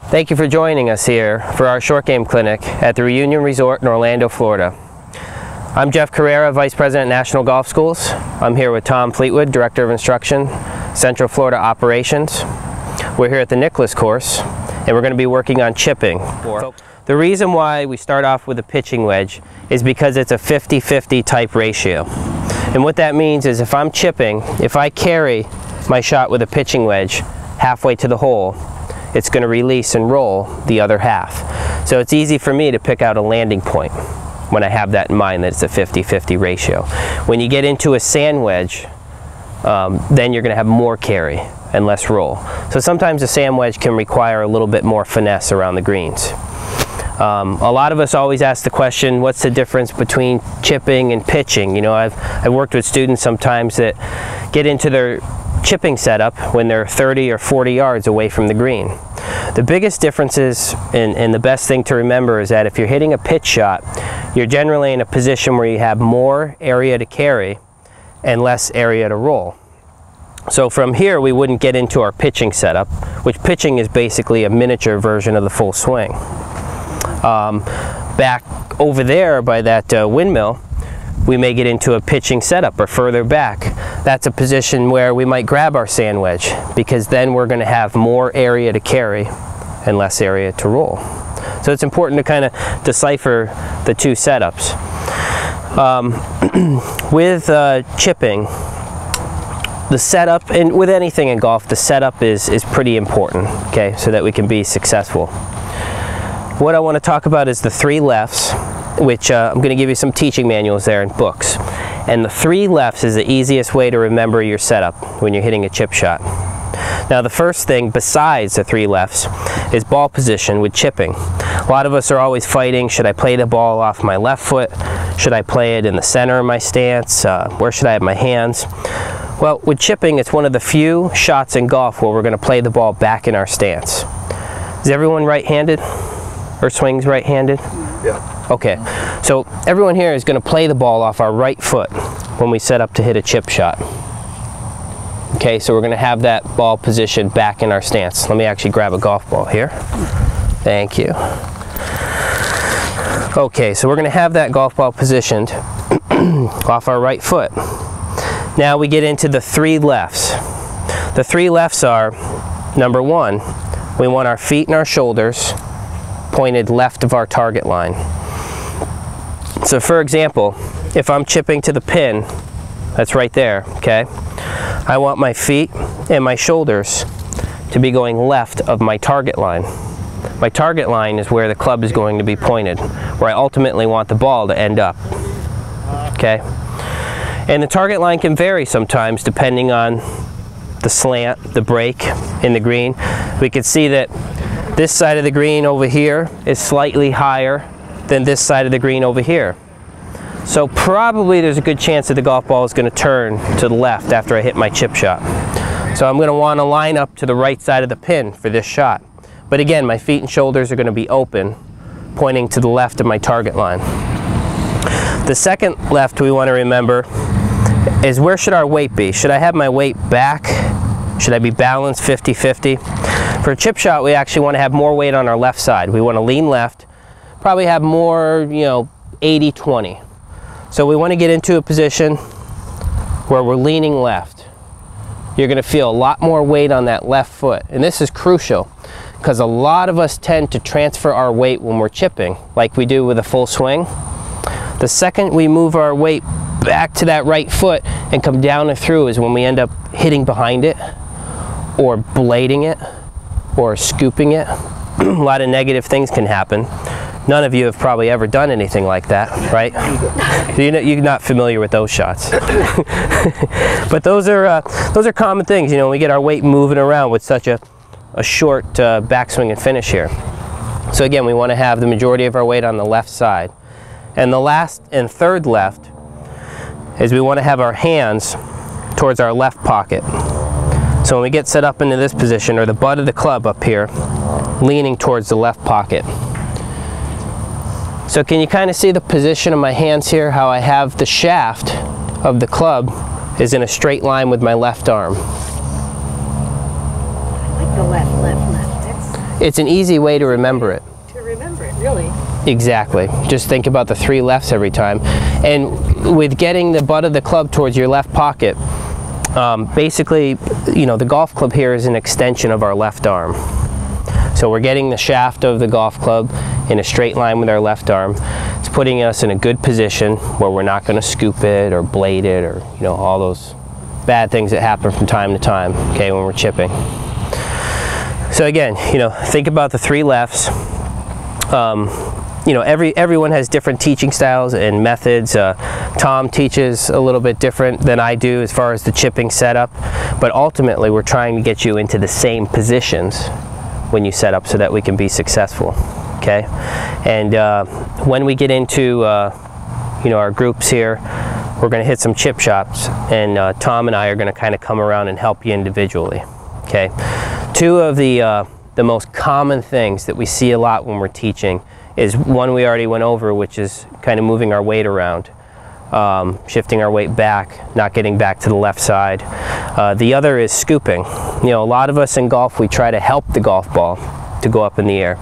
Thank you for joining us here for our short game clinic at the Reunion Resort in Orlando, Florida. I'm Jeff Carrera, Vice President, National Golf Schools. I'm here with Tom Fleetwood, Director of Instruction, Central Florida Operations. We're here at the Nicholas course, and we're going to be working on chipping. The reason why we start off with a pitching wedge is because it's a 50-50 type ratio. And what that means is if I'm chipping, if I carry my shot with a pitching wedge halfway to the hole, it's going to release and roll the other half. So it's easy for me to pick out a landing point when I have that in mind, that it's a 50-50 ratio. When you get into a sand wedge, then you're going to have more carry and less roll. So sometimes a sand wedge can require a little bit more finesse around the greens. A lot of us always ask the question, what's the difference between chipping and pitching? You know, I've worked with students sometimes that get into their chipping setup when they're 30 or 40 yards away from the green. The biggest difference is, and the best thing to remember is that if you're hitting a pitch shot, you're generally in a position where you have more area to carry and less area to roll. So from here we wouldn't get into our pitching setup, which pitching is basically a miniature version of the full swing. Back over there by that windmill, we may get into a pitching setup, or further back. That's a position where we might grab our sand wedge, because then we're going to have more area to carry and less area to roll. So it's important to kind of decipher the two setups. With chipping, the setup, and with anything in golf, the setup is pretty important, okay, so that we can be successful. What I want to talk about is the 3 lefts, which I'm going to give you some teaching manuals there and books. And the 3 lefts is the easiest way to remember your setup when you're hitting a chip shot. Now the first thing besides the 3 lefts is ball position with chipping. A lot of us are always fighting, should I play the ball off my left foot? Should I play it in the center of my stance? Where should I have my hands? Well, with chipping, it's one of the few shots in golf where we're going to play the ball back in our stance. Is everyone right-handed? Or swings right-handed? Yeah. Okay, so everyone here is going to play the ball off our right foot when we set up to hit a chip shot. Okay, so we're going to have that ball positioned back in our stance. Let me actually grab a golf ball here. Thank you. Okay, so we're going to have that golf ball positioned off our right foot. Now we get into the 3 lefts. The 3 lefts are, number 1, we want our feet and our shoulders pointed left of our target line. So for example, if I'm chipping to the pin, that's right there, okay? I want my feet and my shoulders to be going left of my target line. My target line is where the club is going to be pointed, where I ultimately want the ball to end up, okay? And the target line can vary sometimes depending on the slant, the break in the green. We can see that this side of the green over here is slightly higher than this side of the green over here. So probably there's a good chance that the golf ball is going to turn to the left after I hit my chip shot. So I'm going to want to line up to the right side of the pin for this shot. But again, my feet and shoulders are going to be open, pointing to the left of my target line. The second left we want to remember is, where should our weight be? Should I have my weight back? Should I be balanced 50-50? For a chip shot, we actually want to have more weight on our left side. We want to lean left, probably have more, 80-20. So we want to get into a position where we're leaning left. You're going to feel a lot more weight on that left foot. And this is crucial because a lot of us tend to transfer our weight when we're chipping, like we do with a full swing. The second we move our weight back to that right foot and come down and through is when we end up hitting behind it, or blading it, or scooping it. A lot of negative things can happen. None of you have probably ever done anything like that, right? You're not familiar with those shots. But those are common things, we get our weight moving around with such a short backswing and finish here. So again, we want to have the majority of our weight on the left side. And the last and third left is we want to have our hands towards our left pocket. So when we get set up into this position, or the butt of the club up here, leaning towards the left pocket. So can you kind of see the position of my hands here, how I have the shaft of the club is in a straight line with my left arm. I like the left. it's an easy way to remember it. To remember it, really. Exactly. Just think about the 3 lefts every time. And with getting the butt of the club towards your left pocket, basically, you know, the golf club here is an extension of our left arm. So we're getting the shaft of the golf club in a straight line with our left arm. It's putting us in a good position where we're not going to scoop it or blade it, or, you know, all those bad things that happen from time to time, okay, when we're chipping. So again, you know, think about the 3 lefts. You know, everyone has different teaching styles and methods. Tom teaches a little bit different than I do as far as the chipping setup, but ultimately we're trying to get you into the same positions when you set up so that we can be successful, okay? And when we get into you know, our groups here, we're going to hit some chip shots, and Tom and I are going to kind of come around and help you individually, okay? 2 of the most common things that we see a lot when we're teaching is one we already went over, which is kind of moving our weight around, shifting our weight back, not getting back to the left side. The other is scooping. You know, a lot of us in golf, we try to help the golf ball to go up in the air.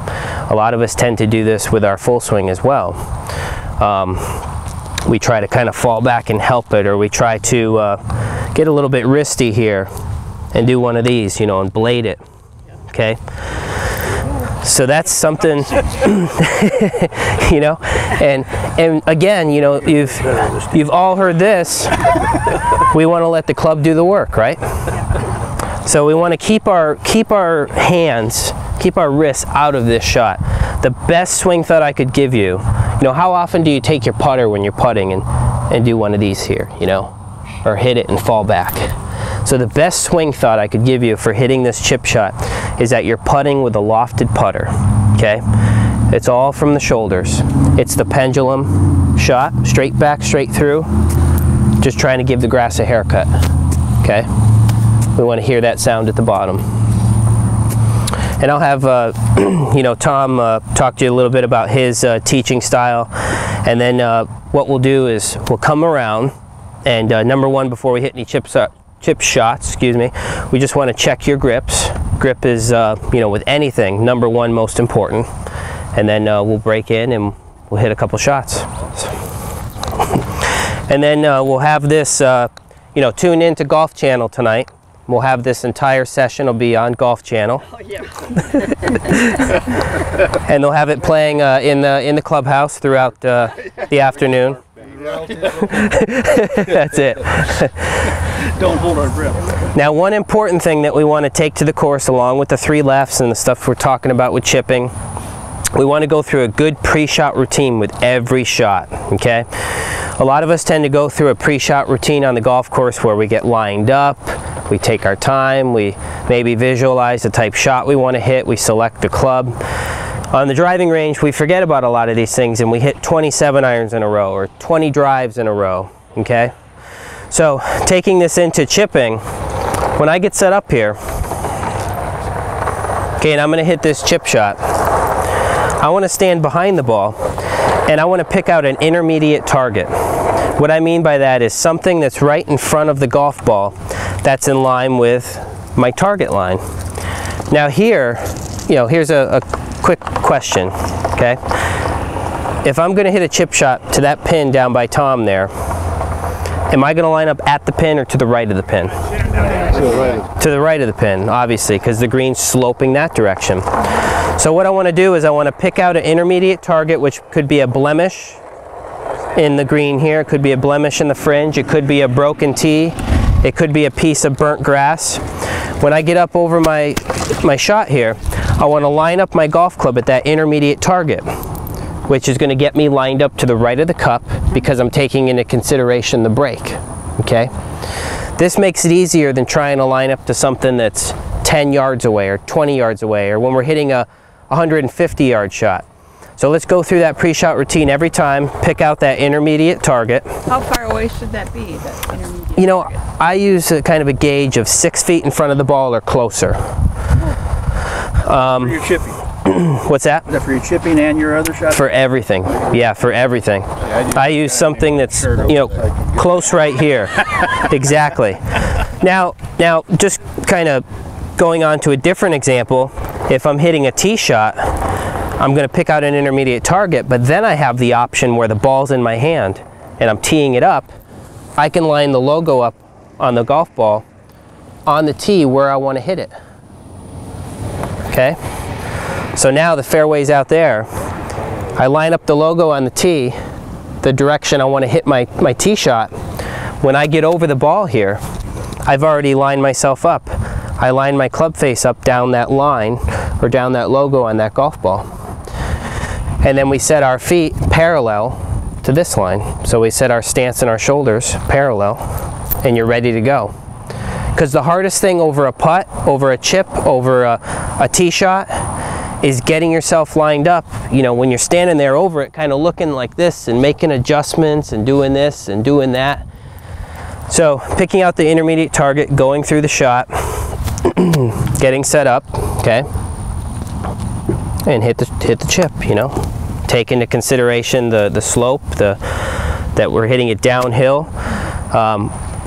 A lot of us tend to do this with our full swing as well. We try to kind of fall back and help it, or we try to get a little bit wristy here and do one of these, you know, and blade it, okay? So that's something, you know, and again, you know, you've all heard this. We want to let the club do the work, right? So we want to keep our hands, keep our wrists out of this shot. The best swing thought I could give you, you know, how often do you take your putter when you're putting and do one of these here, you know, or hit it and fall back? So the best swing thought I could give you for hitting this chip shot is that you're putting with a lofted putter, okay? It's all from the shoulders. It's the pendulum shot, straight back, straight through, just trying to give the grass a haircut, okay? We want to hear that sound at the bottom. And I'll have, you know, Tom talk to you a little bit about his teaching style, and then what we'll do is we'll come around, and number 1, before we hit any chip shots, excuse me, we just want to check your grips. Grip is, you know, with anything, number 1 most important. And then we'll break in and we'll hit a couple shots. And then we'll have this, you know, tune in to Golf Channel tonight. We'll have this entire session will be on Golf Channel. Oh, yeah. And they'll have it playing in the clubhouse throughout the afternoon. That's it. Don't hold our breath. Now, one important thing that we want to take to the course, along with the 3 lefts and the stuff we're talking about with chipping, we want to go through a good pre-shot routine with every shot, okay? A lot of us tend to go through a pre-shot routine on the golf course where we get lined up, we take our time, we maybe visualize the type shot we want to hit, we select the club. On the driving range, we forget about a lot of these things and we hit 27 irons in a row or 20 drives in a row, okay? So, taking this into chipping, when I get set up here, okay, and I'm going to hit this chip shot, I want to stand behind the ball and I want to pick out an intermediate target. What I mean by that is something that's right in front of the golf ball that's in line with my target line. Now here, you know, here's a quick question, okay? If I'm going to hit a chip shot to that pin down by Tom there, am I going to line up at the pin or to the right of the pin? To the right of the pin, obviously, because the green's sloping that direction. So what I want to do is I want to pick out an intermediate target, which could be a blemish in the green here, it could be a blemish in the fringe, it could be a broken tee, it could be a piece of burnt grass. When I get up over my shot here, I want to line up my golf club at that intermediate target, which is going to get me lined up to the right of the cup because I'm taking into consideration the break, okay? This makes it easier than trying to line up to something that's 10 yards away or 20 yards away, or when we're hitting a 150-yard shot. So let's go through that pre-shot routine every time, pick out that intermediate target. How far away should that be, that intermediate You know, target? I use a kind of a gauge of 6 feet in front of the ball or closer. For your chipping. What's that? Is that for your chipping and your other shots? For everything. Yeah, for everything. I use something that's, you know, close right here. Exactly. Now, just kind of going on to a different example, if I'm hitting a tee shot, I'm going to pick out an intermediate target, but then I have the option where the ball's in my hand and I'm teeing it up. I can line the logo up on the golf ball on the tee where I want to hit it. Okay? So now the fairway's out there. I line up the logo on the tee, the direction I want to hit my tee shot. When I get over the ball here, I've already lined myself up. I line my club face up down that line or down that logo on that golf ball. And then we set our feet parallel to this line. So we set our stance and our shoulders parallel, and you're ready to go. Because the hardest thing over a putt, over a chip, over a tee shot is getting yourself lined up. You know, when you're standing there over it, kind of looking like this and making adjustments and doing this and doing that. So picking out the intermediate target, going through the shot, getting set up, okay, and hit the chip, you know. Take into consideration the slope, that we're hitting it downhill.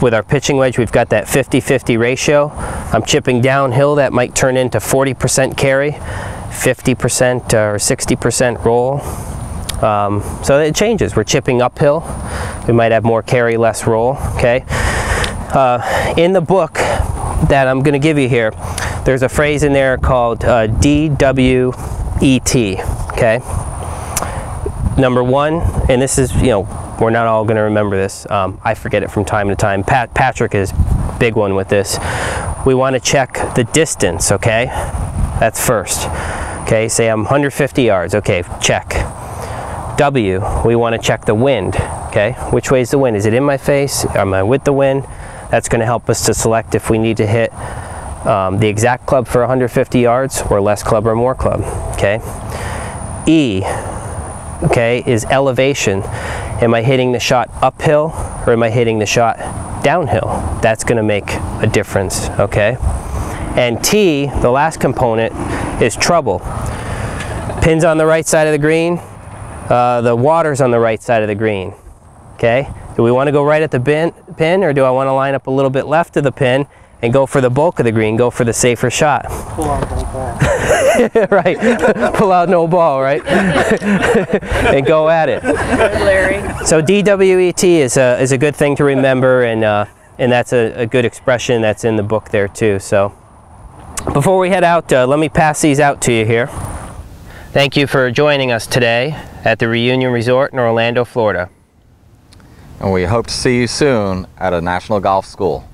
With our pitching wedge, we've got that 50-50 ratio. I'm chipping downhill, that might turn into 40% carry, 50% or 60% roll. So it changes. We're chipping uphill. We might have more carry, less roll, okay? In the book that I'm going to give you here, there's a phrase in there called DWET, okay? Number one, and this is, you know, we're not all going to remember this. I forget it from time to time. Patrick is a big one with this. We want to check the distance, okay? That's first. Okay, say I'm 150 yards. Okay, check. W, we want to check the wind. Okay, which way is the wind? Is it in my face? Am I with the wind? That's going to help us to select if we need to hit the exact club for 150 yards or less club or more club. Okay. E, okay, is elevation. Am I hitting the shot uphill or am I hitting the shot downhill? That's going to make a difference, okay? And T, the last component, is trouble. Pin's on the right side of the green, the water's on the right side of the green, okay? Do we want to go right at the pin or do I want to line up a little bit left of the pin and go for the bulk of the green, go for the safer shot? Pull out no ball. Right, pull out no ball, right? And go at it. Larry. So DWET is a good thing to remember, and that's a good expression that's in the book there too. So before we head out, let me pass these out to you here. Thank you for joining us today at the Reunion Resort in Orlando, Florida. And we hope to see you soon at a National Golf School.